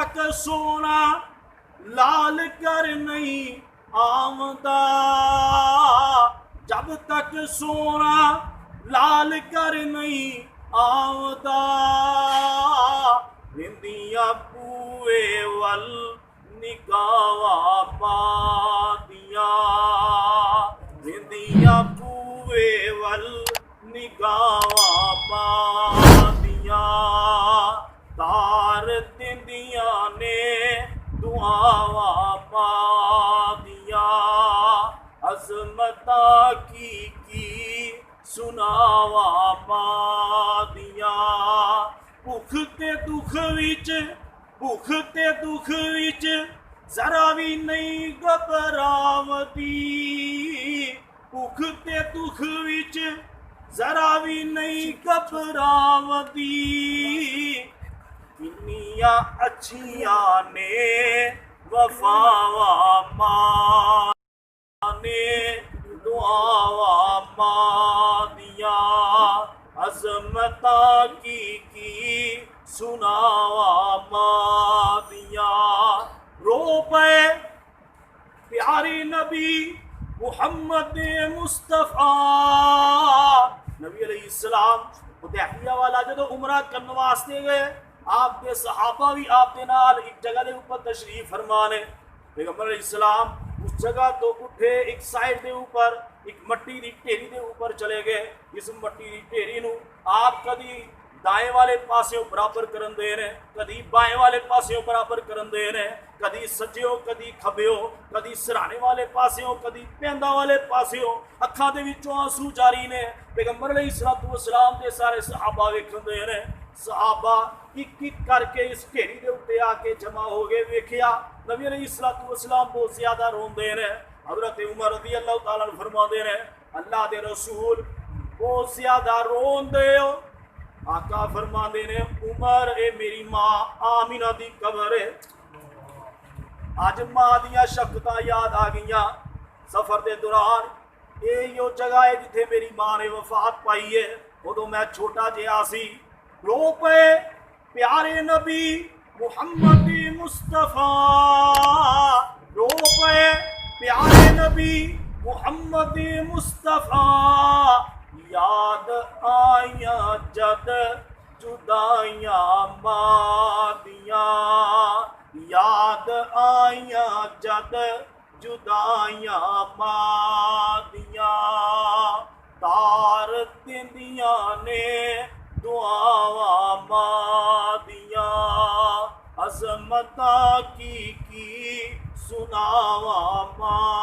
तक सोना लाल कर नहीं आमदा, जब तक सोना लाल कर नहीं आमदा, विंदिया पूए वल निगावा पादिया, विंदिया पूए वल निगावा पादिया, तार दिंदिया ने दुआवा पादिया, अजमता की सुनावा पादिया, भुख ते दुख विच, भुख ते दुख विच जरा भी नहीं घबरावती, भुख ते दुख विच जरा भी नहीं घबरावती, किन्निया अच्छिया ने वफावा मां ने दुआवा मां दिया, अजमता की सुनावा मां दिया, रो पे प्यारे नबी मुहम्मद मुस्तफा, नबी अलैहिस्सलाम हुदैबिया वाला जो उमरा करने वास्ते गए, आपके सहाबा भी आपके नाल एक जगह के ऊपर तशरीफ फरमा ने, पैगंबर अलैहिस्सलाम उस जगह तो उठे, एक साइड के ऊपर एक मट्टी की ढेरी के ऊपर चले गए, इस मट्टी की ढेरी नूं आप कदी दाएं वाले पास्यों बराबर करन दे रहे, कदी बाएं वाले पास्यों बराबर करन दे रहे, कदी सज्जियों कदी खब्बियों, कदी सराने वाले पास्यों कदी पैंदा वाले पास्यों, अखां दे विचों आंसू जारी ने, पैगंबर अलैहिस्सलातु वस्सलाम दे सारे सहाबा वेखन दे रहे, सहाबा एक एक करके इस ढेरी के उत्ते आके जमा हो गए, वेखिया नबी अलैहिस्सलातु वस्सलाम बहुत ज्यादा रोंदे ने, हजरत उमर रज़ी अल्लाह तआला अन्हु फरमांदे ने, अल्लाह दे रसूल बहुत ज्यादा रोंदे हो, आका फरमांदे ने उमर ए मेरी मां आमिना दी कबर है, अज मां दियां शक्तां याद आ गईयां, सफर के दौरान यो जगह है जिथे मेरी मां ने वफात पाई है, उदों मैं छोटा जिहा सी, रो पे प्यारे नबी मुहम्मद मुस्तफा, रो पे प्यारे नबी मुहम्मद मुस्तफा, याद आया जद जुदाइया मां दिया, याद आया जद जुदाइया मां दिया, तार दिंदिया ने दुआवा मां दिया, अजमता की सुनावा मां